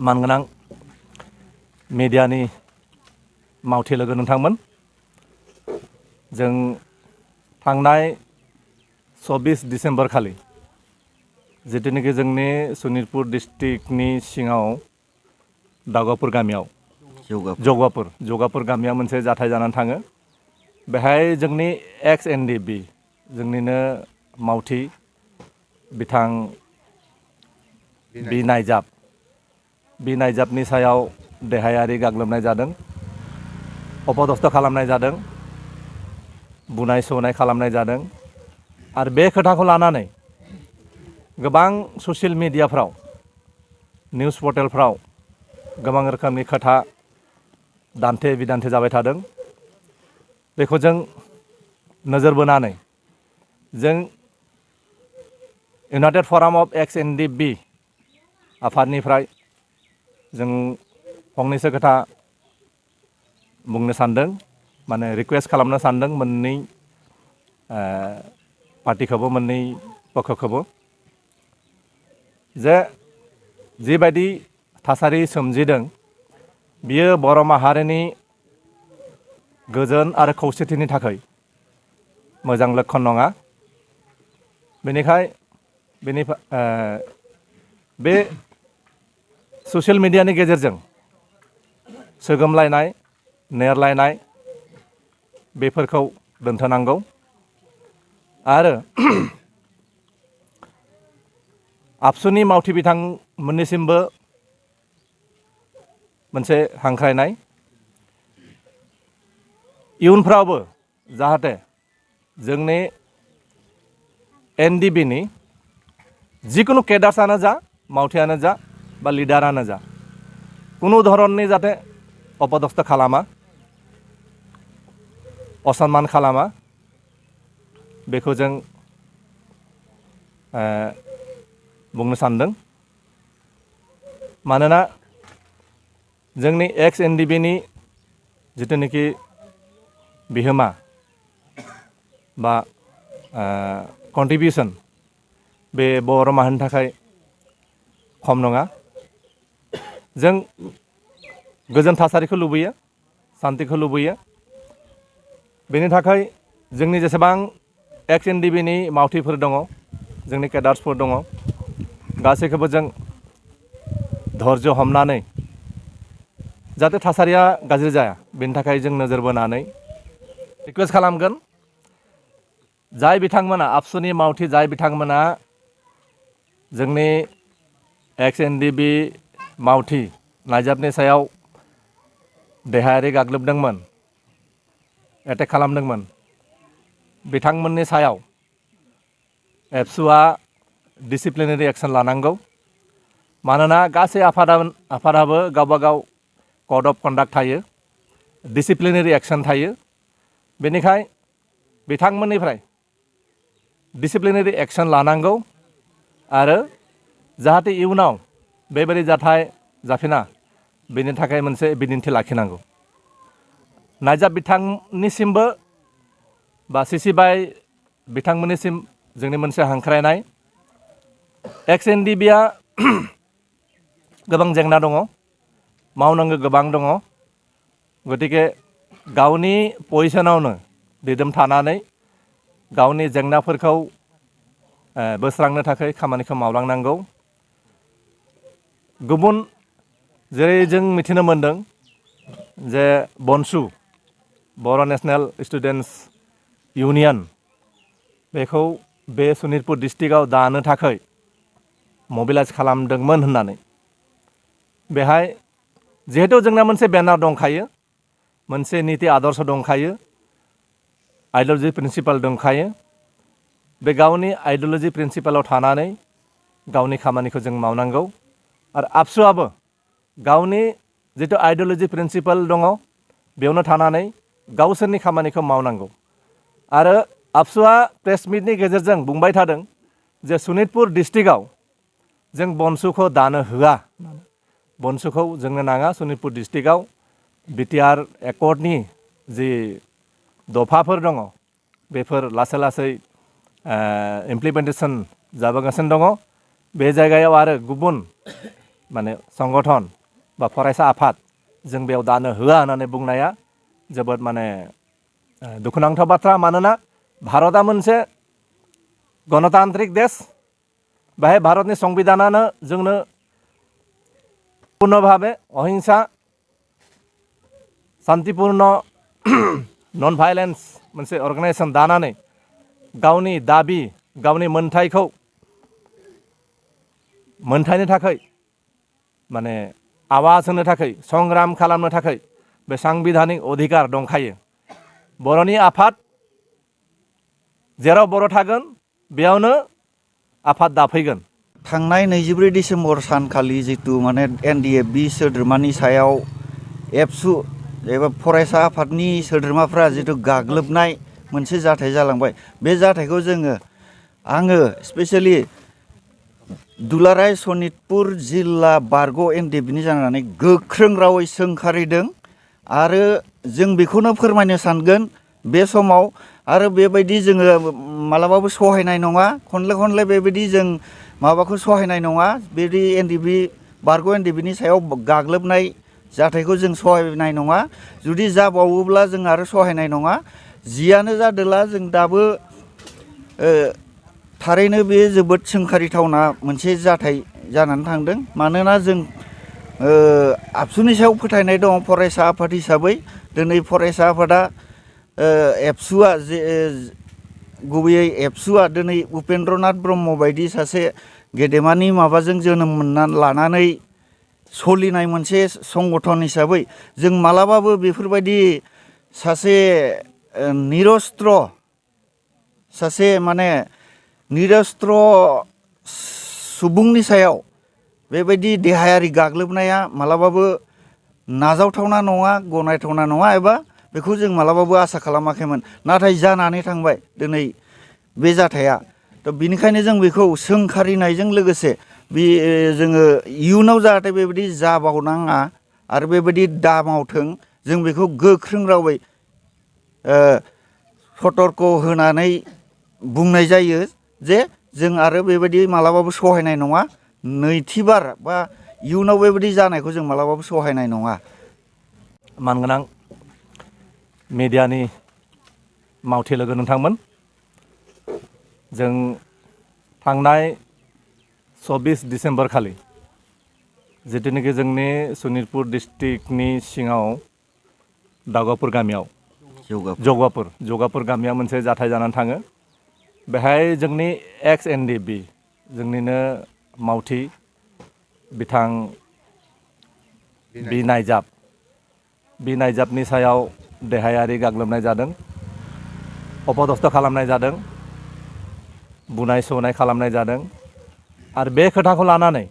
मानगोनां मिडियानि मावथि लोगो नोंथांमोन जों थांनाय 24 डिसेम्बर खालि जितुनिखि जोंनि सनितपुर डिस्ट्रिक्टनि सिङाव दावगापुर गामियाव जगापुर गामियाव मोनसे जाथाय जानानै थाङो। बेहाय जोंनि एक्स एनडिबि जोंनिनो मावथि बिथां बि नायजाबनि सायाव देहायारि गाग्लोबनाय जादों, अपदस्थ खालामनाय जादों, बुनाय सौनाय खालामनाय जादों। आरो बे खोथाखौ लानानै गोबां ससियेल मिडियाफ्राव निउस पर्टेलफ्राव गोबां रोखोमनि खोथा दान्थे बिदान्थे जाबाय थादों। बेखौ जों नोजोर बोनानै जों इउनाइटेड फराम अफ एक्स एनडिबि आफादनिफ्राय जों फंनैसो खोथा बुंनो सानदों, माने रिक्वेस्ट खालामनो सानदों मोननै पार्टिखौबो, मोननै पक्षखौबो, जे जिबायदि थासारि सोमजिदों बियो बर' माहारिनि गोजोन आरो खौसेथिनि थाखाय मोजां लक्षण नङा। बे ससियेल मिडियानि गेजेरजों सोगोमलायनाय, नेरलायनाय बेफोरखौ दोनथ'नांगौ। आरो आबसुनि मावथि बिथांमोननिसिमबो मोनसे हांख्रायनाय, इयुनफ्रावबो जाहाथे जोंनि एनडिबिनि जिकुनु केडार्सआनो जा, मावथियानो जा बा लिडारानो जा, कुनु धरननि जाहाथे अपदस्थ खालामा, असनमान खालामा, बेखौ जों बुंनो सानदों। मानोना जोंनि एक्स एनडिबिनि जितुनिखि बिहोमा बा कन्ट्रिबिउसन बे बर' माहारिनि थाखाय खम नङा। जों गोजोन थासारिखौ लुबैयो, सान्तिखौ लुबैयो। बेनि थाखाय जोंनि जेसेबां एक्स एनडिबिनि मावथिफोर दङ, जोंनि केडार्सफोर दङ, गासैखौबो जों धैर्य हमनानै जाहाथे थासारिया गाज्रि जाया बेनि थाखाय जों नोजोर बोनानै रिक्वेस्ट खालामगोन। जाय बिथांमोना आबसुनि मावथि, जाय बिथांमोना जोंनि एक्स एनडिबि मावथि नायजाबनि सायाव देहायारि गाग्लोबदोंमोन, एटेक खालामदोंमोन, बिथांमोननि सायाव एबसुआ डिसिप्लिनारि एक्सन लानांगौ। मानोना गासै आफादाबो गावबागाव कड अफ कन्डाक्ट थायो, डिसिप्लिनारि एक्सन थायो। बेनिखाय बिथांमोननिफ्राय डिसिप्लिनारि एक्सन लानांगौ आरो जाहाथे इयुनाव बेबायदि जाथाय जाफिना बेनि थाखाय मोनसे बिदिन्थि लाखिनांगौ। नायजाब बिथांनिसिमबो बा सिसि बाइ बिथांमोननिसिम जोंनि मोनसे हांख्रायनाय। एक्स एनडिबिआ गोबां जेंना दङ, मावनांगौ गोबां दङ। गतिके गावनि पजिशनावनो दिदोम थानानै गावनि जेंनाफोरखौ बोस्रांनो थाखाय खामानिखौ मावलांनांगौ। गुबुन जेरै जों मिथिनो मोन्दों जे बनसु बर' नेशनेल स्टुडेन्टस इउनियन बेखौ बे सनितपुर डिस्ट्रिक्टआव दानो थाखाय मबिलाइज खालामदोंमोन होननानै। बेहाय जिहेतु जोंना मोनसे बेनार दंखायो, मोनसे नीति आदर्श दंखायो, आइडिय'लजि प्रिन्सिपाल दंखायो। बे गावनि आइडिय'लजि प्रिन्सिपालाव थानानै गावनि खामानिखौ जों मावनांगौ। आरो आबसुआबो गावनि जितु आइडिय'लजि प्रिन्सिपाल दङ बेयावनो थानानै गावसोरनि खामानिखौ मावनांगौ। आरो आबसुआ प्रेस मिटनि गेजेरजों बुंबाय थादों जे सनितपुर डिस्ट्रिक्टआव जों बनसुखौ दानो होआ, बनसुखौ जोंनो नाङा। सनितपुर डिस्ट्रिक्टआव बिटिआर एकर्डनि जि दफाफोर दङ बेफोर लासै लासै इमप्लिमेन्टेसन जाबोगासिनो दङ। बे जायगायाव आरो गुबुन माने संगठन बा फरायसा आफाद जों बेयाव दानो होआ होननानै बुंनाया जोबोद माने दुखुनांथाव बाथ्रा। मानोना भारतआ मोनसे गणतान्त्रिक देश, बेहाय भारतनि संबिधानानो जोंनो पूर्ण भावे अहिंसा शांतिपूर्ण नन भाइलेन्स मोनसे अर्गानाइजेशन दानानै गावनि दाबि गावनि मोनथायखौ मोनथायनो थाखाय माने आवाज होनो थाखाय संग्राम खालामनो थाखाय बे सांबिधानिक अधिकार दंखायो। बर'नि आफाद जेराव बर' थागोन बेयावनो आफाद दाफैगोन। थांनाय 24 डिसेम्बर सानखालि जितु माने एनडिएफबि सोद्रोमानि सायाव एबसु एबा फरायसा आफादनि सोद्रोमाफ्रा जितु गाग्लोबनाय मोनसे जाथाय जालांबाय। बे जाथायखौ आङो स्पेसियेलि दुलाराय सनितपुर जिल्ला बारग' एनडिएफबिनि जानानै गोख्रों रावै सोंखारिदों आरो जों बेखौनो फोरमायनो सानगोन बे समाव आरो बेबायदि जोङो मालाबाबो सहायनाय नङा। खनले बेबायदि जों माबाखौ सहायनाय नङा। बेदि एनडिएफबि बारग' एनडिएफबिनि सायाव गाग्लोबनाय जाथायखौ जों सहायनाय नङा। जुदि जाबावोब्ला जों आरो सहायनाय नङा। जियानो जादोला जों दाबो थारैनो बे जोबोद सोंखारिथावना मोनसे जाथाय जानानै थांदों। मानोना जों आबसुनि सायाव फोथायनाय दं फरायसा आफाद हिसाबै। दिनै फरायसा आफादा एबसुआ गुबैयै एबसुआ दिनै उपेन्द्रनाथ ब्रह्म बायदि सासे गेदेमानि माबाजों जोनोम लानानै सोलिनाय मोनसे संगठन हिसाबै जों मालाबाबो बेफोरबायदि सासे निरस्त्र सासे माने निरस्त्र सुबुंनि सायाव बेबायदि देहायारि गाग्लोबनाया मालाबाबो नाजावथावना नङा, गनायथावना नङा एबा बेखौ जों मालाबाबो आसा खालामाखैमोन। नाथाय जानानै थांबाय दिनै बे जाथाया। थ' बिनिखायनो जों बेखौ सोंखारिनायजों लोगोसे जोङो इयुनाव जाहाथे बेबायदि जाबावनाङा आरो बेबायदि दामावथों जों बेखौ गोख्रों रावै सतर्क होनानै बुंनाय जायो जे जों आरो बेबायदि मालाबाबो सहायनाय नङा। नैथिबार बा इयुनाव बेबायदि जानायखौ जों मालाबाबो सहायनाय नङा। मानगोनां मिडियानि मावथि लोगो नोंथांमोन, जों थांनाय 24 डिसेम्बर खालि जितुनिखि जोंनि सनितपुर डिस्ट्रिक्टनि सिङाव दाउगावपुर गामियाव जौगापुर गामियाव मोनसे जाथाय जानानै थाङो। बेहाय जोंनि एक्स एनडिएफबि जोंनिनो मावथि बिथां बि नायजाबनि सायाव देहायारि गाग्लोबनाय जादों, अपदस्थ खालामनाय जादों, बुनाय सौनाय खालामनाय जादों। आरो बे खोथाखौ लानानै